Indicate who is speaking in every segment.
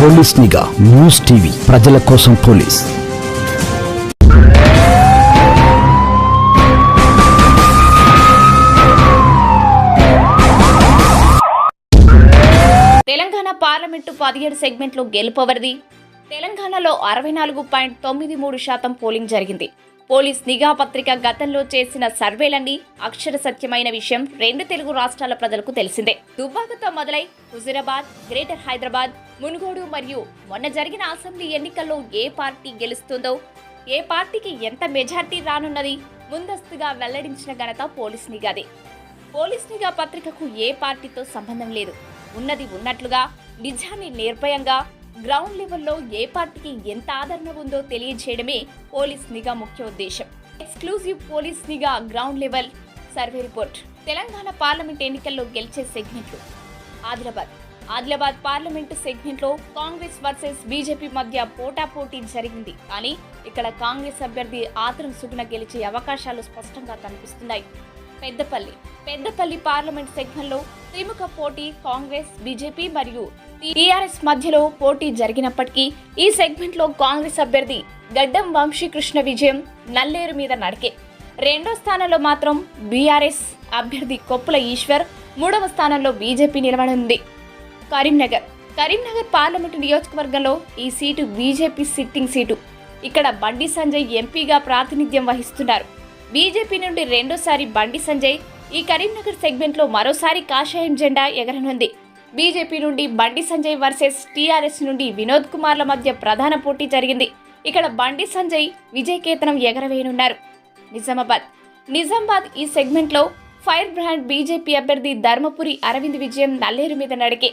Speaker 1: Police నిఘా news TV ప్రజల కోసం పోలీస్.
Speaker 2: తెలంగాణ పార్లమెంటు 17 సెగ్మెంట్లో గెలుపవరిది. తెలంగాణలో 64.93% పోలింగ్ జరిగింది. పోలీస్ నిఘా పత్రిక గతంలో చేసిన సర్వేలన్నీ అక్షర సత్యమైన విషయం 2 తెలుగు రాష్ట్రాల ప్రజలకు తెలిసిందే. దుబ్బాకతో మొదలై హుజూరాబాద్, గ్రేటర్ హైదరాబాద్, మునుగోడు మరియు మొన్న జరిగిన అసెంబ్లీ ఎన్నికల్లో ఏ పార్టీ గెలుస్తుందో, ఏ పార్టీకి ఎంత మెజార్టీ రానున్నది ముందస్తుగా వెల్లడించిన ఘనత పోలీస్ నిఘాదే. పోలీస్ నిఘా పత్రికకు ఏ పార్టీతో సంబంధం లేదు. ఉన్నది ఉన్నట్లుగా, నిజాన్ని నిర్భయంగా గ్రౌండ్ లెవెల్లో ఏ పార్టీకి ఎంత ఆదరణ ఉందో తెలియజేయడమే పోలీస్ నిఘా ముఖ్య ఉద్దేశం. ఎక్స్క్లూజివ్ పోలీస్ నిఘా ground level survey report. Telangana parliament ఎన్నికల్లో గెలిచే సెగ్మెంట్లు. ఆదిలాబాద్ పార్లమెంటు సెగ్మెంట్లో కాంగ్రెస్ వర్సెస్ బీజేపీ మధ్య పోటాపోటీ జరిగింది. కానీ ఇక్కడ కాంగ్రెస్ అభ్యర్థి ఆత్రం సుగుణ గెలిచే అవకాశాలు స్పష్టంగా కనిపిస్తున్నాయి. పెద్దపల్లి పార్లమెంట్ సెగ్మెంట్లో త్రిముఖ పోటీ కాంగ్రెస్, బీజేపీ మరియు టీఆర్ఎస్ మధ్యలో పోటీ జరిగినప్పటికీ ఈ సెగ్మెంట్లో కాంగ్రెస్ అభ్యర్థి గడ్డం వంశీకృష్ణ విజయం నల్లేరు మీద నడికే. 2వ స్థానంలో మాత్రం బీఆర్ఎస్ అభ్యర్థి కొప్పుల ఈశ్వర్, 3వ స్థానంలో బీజేపీ నిలబడింది. కరీంనగర్ పార్లమెంటు నియోజకవర్గంలో ఈ సీటు బీజేపీ సిట్టింగ్ సీటు. ఇక్కడ బండి సంజయ్ ఎంపీగా ప్రాతినిధ్యం వహిస్తున్నారు. బీజేపీ నుండి రెండోసారి బండి సంజయ్ ఈ కరీంనగర్ సెగ్మెంట్లో మరోసారి కాషాయం జెండా ఎగరనుంది. బీజేపీ నుండి బండి సంజయ్ వర్సెస్ టీఆర్ఎస్ నుండి వినోద్ కుమార్ల మధ్య ప్రధాన పోటీ జరిగింది. ఇక్కడ బండి సంజయ్ విజయకేతనం ఎగరవేయనున్నారు. నిజామాబాద్ ఈ సెగ్మెంట్లో ఫైర్ బ్రాండ్ బీజేపీ అభ్యర్థి ధర్మపురి అరవింద్ విజయం నల్లేరు మీద నడికే.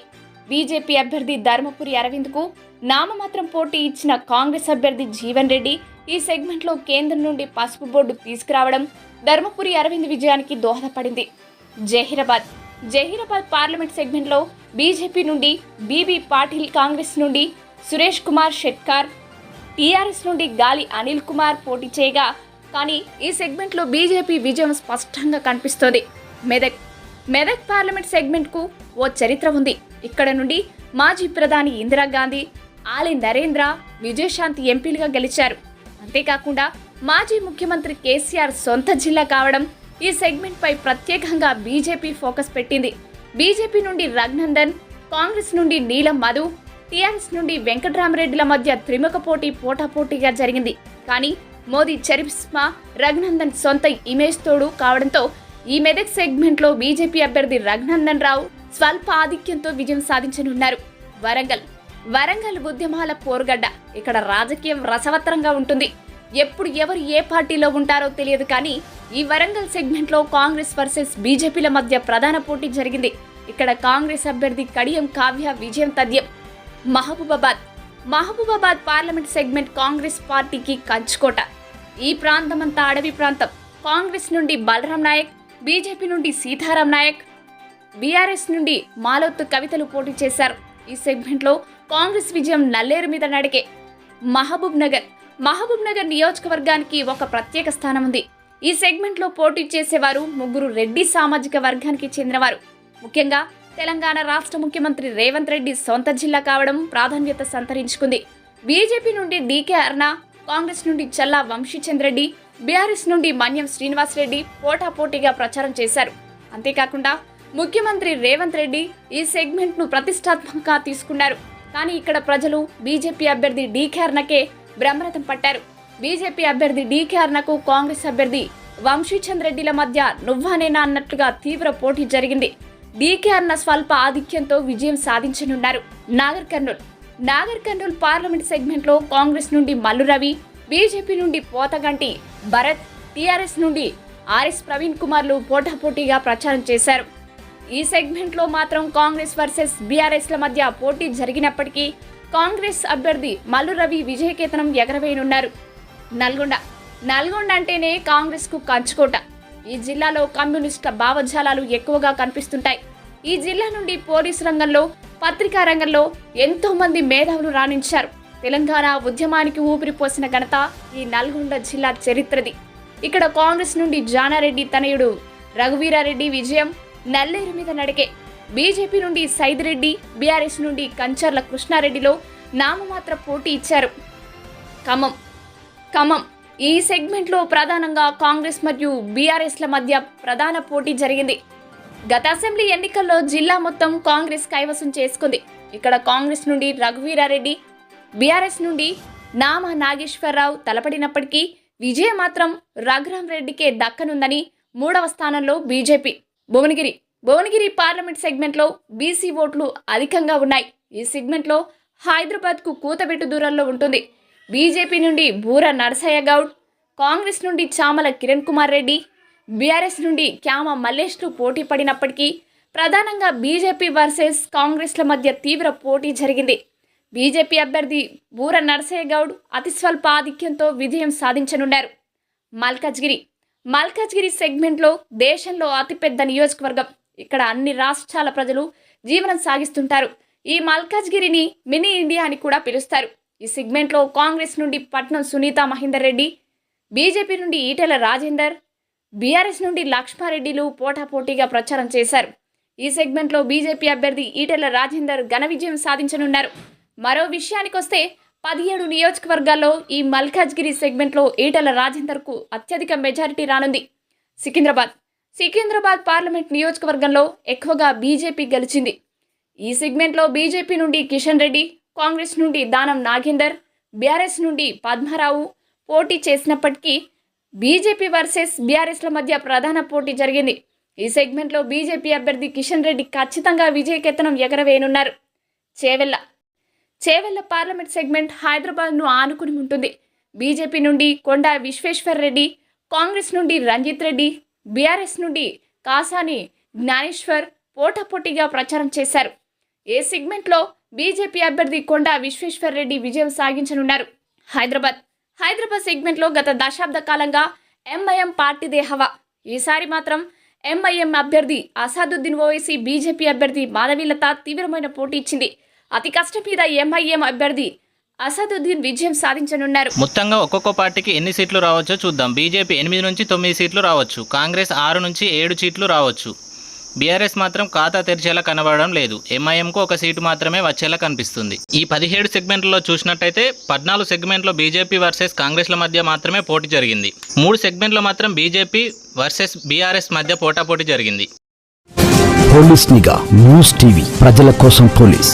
Speaker 2: బీజేపీ అభ్యర్థి ధర్మపురి అరవింద్కు నామమాత్రం పోటీ ఇచ్చిన కాంగ్రెస్ అభ్యర్థి జీవన్ రెడ్డి ఈ సెగ్మెంట్లో కేంద్రం నుండి పసుపు బోర్డు తీసుకురావడం ధర్మపురి అరవింద్ విజయానికి దోహదపడింది. జహీరాబాద్ పార్లమెంట్ సెగ్మెంట్లో బీజేపీ నుండి బీబీ పాటిల్, కాంగ్రెస్ నుండి సురేష్ కుమార్ షెట్కార్, టీఆర్ఎస్ నుండి గాలి అనిల్ కుమార్ పోటీ చేయగా, కానీ ఈ సెగ్మెంట్లో బీజేపీ విజయం స్పష్టంగా కనిపిస్తోంది. మెదక్ పార్లమెంట్ సెగ్మెంట్కు ఓ చరిత్ర ఉంది. ఇక్కడ నుండి మాజీ ప్రధాని ఇందిరాగాంధీ, ఆలి నరేంద్ర, విజయశాంతి ఎంపీలుగా గెలిచారు. అంతేకాకుండా మాజీ ముఖ్యమంత్రి కేసీఆర్ సొంత జిల్లా కావడం ఈ సెగ్మెంట్పై ప్రత్యేకంగా బీజేపీ ఫోకస్ పెట్టింది. బీజేపీ నుండి రఘునందన్, కాంగ్రెస్ నుండి నీలం మధు, టీఆర్ఎస్ నుండి వెంకటరామరెడ్డిల మధ్య త్రిముఖ పోటీ పోటాపోటీగా జరిగింది. కానీ మోదీ చరిస్మా, రఘునందన్ సొంత ఇమేజ్ తోడు కావడంతో ఈ మెదక్ సెగ్మెంట్లో బీజేపీ అభ్యర్థి రఘునందన్ రావు స్వల్ప ఆధిక్యంతో విజయం సాధించనున్నారు. వరంగల్ ఉద్యమాల పోరుగడ్డ. ఇక్కడ రాజకీయం రసవత్తరంగా ఉంటుంది. ఎప్పుడు ఎవరు ఏ పార్టీలో ఉంటారో తెలియదు. కానీ ఈ వరంగల్ సెగ్మెంట్లో కాంగ్రెస్ వర్సెస్ బీజేపీల మధ్య ప్రధాన పోటీ జరిగింది. ఇక్కడ కాంగ్రెస్ అభ్యర్థి కడియం కావ్య విజయం తథ్యం. మహబూబాబాద్ పార్లమెంట్ సెగ్మెంట్ కాంగ్రెస్ పార్టీకి కంచుకోట. ఈ ప్రాంతమంతా అడవి ప్రాంతం. కాంగ్రెస్ నుండి బలరాం నాయక్, బీజేపీ నుండి సీతారాం నాయక్, బీఆర్ఎస్ నుండి మాలోత్తు కవితలు పోటీ చేశారు. ఈ సెగ్మెంట్లో కాంగ్రెస్ విజయం నల్లేరు మీద నడికే. మహబూబ్ నగర్ నియోజకవర్గానికి ఒక ప్రత్యేక స్థానం ఉంది. ఈ సెగ్మెంట్లో పోటీ చేసేవారు 3 రెడ్డి సామాజిక వర్గానికి చెందినవారు. ముఖ్యంగా తెలంగాణ రాష్ట్ర ముఖ్యమంత్రి రేవంత్ రెడ్డి సొంత జిల్లా కావడం ప్రాధాన్యత సంతరించుకుంది. బీజేపీ నుండి డీకే అరుణ, కాంగ్రెస్ నుండి చల్లా వంశీచంద్ రెడ్డి, బీఆర్ఎస్ నుండి మన్యం శ్రీనివాస్ రెడ్డి పోటాపోటీగా ప్రచారం చేశారు. అంతేకాకుండా ముఖ్యమంత్రి రేవంత్ రెడ్డి ఈ సెగ్మెంట్ను ప్రతిష్టాత్మకంగా తీసుకున్నారు. కానీ ఇక్కడ ప్రజలు బీజేపీ అభ్యర్థి డీకే అరుణకే బ్రహ్మరథం పట్టారు. బీజేపీ అభ్యర్థి డీకే అరుణకు కాంగ్రెస్ అభ్యర్థి వంశీచంద్ రెడ్డిల మధ్య నువ్వానేనా అన్నట్లుగా తీవ్ర పోటీ జరిగింది. డీకే అరుణ స్వల్ప ఆధిక్యంతో విజయం సాధించనున్నారు. నాగర్ కర్నూల్ పార్లమెంట్ సెగ్మెంట్లో కాంగ్రెస్ నుండి మల్లు రవి, బీజేపీ నుండి పోతగంటి భరత్, టీఆర్ఎస్ నుండి ఆర్ఎస్ ప్రవీణ్ కుమార్లు పోటాపోటీగా ప్రచారం చేశారు. ఈ సెగ్మెంట్లో మాత్రం కాంగ్రెస్ వర్సెస్ బీఆర్ఎస్ల మధ్య పోటీ జరిగినప్పటికీ కాంగ్రెస్ అభ్యర్థి మల్లు రవి విజయకేతనం ఎగరవేయనున్నారు. నల్గొండ అంటేనే కాంగ్రెస్కు కంచుకోట. ఈ జిల్లాలో కమ్యూనిస్టు భావజాలాలు ఎక్కువగా కనిపిస్తుంటాయి. ఈ జిల్లా నుండి పోలీసు రంగంలో, పత్రికా రంగంలో ఎంతో మంది మేధావులు రాణించారు. తెలంగాణ ఉద్యమానికి ఊపిరిపోసిన ఘనత ఈ నల్గొండ జిల్లా చరిత్రది. ఇక్కడ కాంగ్రెస్ నుండి జానారెడ్డి తనయుడు రఘువీరారెడ్డి విజయం నల్లేరు మీద నడికే. బీజేపీ నుండి సైదిరెడ్డి, బీఆర్ఎస్ నుండి కంచర్ల కృష్ణారెడ్డిలో నామమాత్ర పోటీ ఇచ్చారు. ఖమ్మం ఈ సెగ్మెంట్లో ప్రధానంగా కాంగ్రెస్ మరియు బీఆర్ఎస్ల మధ్య ప్రధాన పోటీ జరిగింది. గత అసెంబ్లీ ఎన్నికల్లో జిల్లా మొత్తం కాంగ్రెస్ కైవసం చేసుకుంది. ఇక్కడ కాంగ్రెస్ నుండి రఘువీరారెడ్డి, బీఆర్ఎస్ నుండి నామా నాగేశ్వరరావు తలపడినప్పటికీ విజయం మాత్రం రఘురాం రెడ్డికే దక్కనుందని 3వ స్థానంలో బీజేపీ. భువనగిరి పార్లమెంట్ సెగ్మెంట్లో బీసీ ఓట్లు అధికంగా ఉన్నాయి. ఈ సెగ్మెంట్లో హైదరాబాద్కు కూతబెట్టు దూరంలో ఉంటుంది. బీజేపీ నుండి బూర నరసయ్య గౌడ్, కాంగ్రెస్ నుండి చామల కిరణ్ కుమార్ రెడ్డి, బీఆర్ఎస్ నుండి క్యామ మల్లేష్లు పోటీ పడినప్పటికీ ప్రధానంగా బీజేపీ వర్సెస్ కాంగ్రెస్ల మధ్య తీవ్ర పోటీ జరిగింది. బీజేపీ అభ్యర్థి బూర నరసయ్య గౌడ్ అతి స్వల్ప ఆధిక్యంతో విజయం సాధించనున్నారు. మల్కాజ్గిరి సెగ్మెంట్లో దేశంలో అతిపెద్ద నియోజకవర్గం. ఇక్కడ అన్ని రాష్ట్రాల ప్రజలు జీవనం సాగిస్తుంటారు. ఈ మల్కాజ్గిరిని మినీ ఇండియా అని కూడా పిలుస్తారు. ఈ సెగ్మెంట్లో కాంగ్రెస్ నుండి పట్నం సునీత మహేందర్ రెడ్డి, బీజేపీ నుండి ఈటెల రాజేందర్, బీఆర్ఎస్ నుండి లక్ష్మారెడ్డిలు పోటాపోటీగా ప్రచారం చేశారు. ఈ సెగ్మెంట్లో బీజేపీ అభ్యర్థి ఈటెల రాజేందర్ ఘన విజయం సాధించనున్నారు. మరో విషయానికొస్తే 17 నియోజకవర్గాల్లో ఈ మల్కాజ్గిరి సెగ్మెంట్లో ఈటెల రాజేందర్కు అత్యధిక మెజారిటీ రానుంది. సికింద్రాబాద్ పార్లమెంట్ నియోజకవర్గంలో ఎక్కువగా బీజేపీ గెలిచింది. ఈ సెగ్మెంట్లో బీజేపీ నుండి కిషన్ రెడ్డి, కాంగ్రెస్ నుండి దానం నాగేందర్, బీఆర్ఎస్ నుండి పద్మారావు పోటీ చేసినప్పటికీ బీజేపీ వర్సెస్ బీఆర్ఎస్ల మధ్య ప్రధాన పోటీ జరిగింది. ఈ సెగ్మెంట్లో బీజేపీ అభ్యర్థి కిషన్ రెడ్డి ఖచ్చితంగా విజయకేతనం ఎగరవేయనున్నారు. చేవెళ్ల పార్లమెంట్ సెగ్మెంట్ హైదరాబాద్ను ఆనుకుని ఉంటుంది. బీజేపీ నుండి కొండా విశ్వేశ్వర్ రెడ్డి, కాంగ్రెస్ నుండి రంజిత్ రెడ్డి, బీఆర్ఎస్ నుండి కాసాని జ్ఞానేశ్వర్ పోటాపోటీగా ప్రచారం చేశారు. ఏ సెగ్మెంట్లో బీజేపీ అభ్యర్థి కొండా విశ్వేశ్వర్ రెడ్డి విజయం సాధించనున్నారు. హైదరాబాద్ సెగ్మెంట్లో గత దశాబ్ద కాలంగా ఎంఐఎం పార్టీదే హవా. ఈసారి మాత్రం ఎంఐఎం అభ్యర్థి అసాదుద్దీన్ ఓవైసీ బీజేపీ అభ్యర్థి మాధవీలత తీవ్రమైన పోటీ ఇచ్చింది. అతి కష్టం మీద ఎంఐఎం అభ్యర్థి అసాదుద్దీన్ విజయం సాధించనున్నారు.
Speaker 3: మొత్తంగా ఒక్కొక్క పార్టీకి ఎన్ని సీట్లు రావచ్చో చూద్దాం. బీజేపీ 8 నుంచి 9 సీట్లు రావచ్చు. కాంగ్రెస్ 6 నుంచి 7 సీట్లు రావచ్చు. బీఆర్ఎస్ మాత్రం ఖాతా తెరిచేలా కనబడడం లేదు. ఎంఐఎంకు 1 సీటు మాత్రమే వచ్చేలా కనిపిస్తుంది. ఈ 17 సెగ్మెంట్లలో చూసినట్టయితే 14 సెగ్మెంట్లో బీజేపీ వర్సెస్ కాంగ్రెస్ల మధ్య మాత్రమే పోటీ జరిగింది. 3 సెగ్మెంట్లో మాత్రం బీజేపీ వర్సెస్ బీఆర్ఎస్ మధ్య పోటాపోటీ జరిగింది.
Speaker 1: పోలీస్ నిఘా న్యూస్ టీవీ ప్రజల కోసం పోలీస్.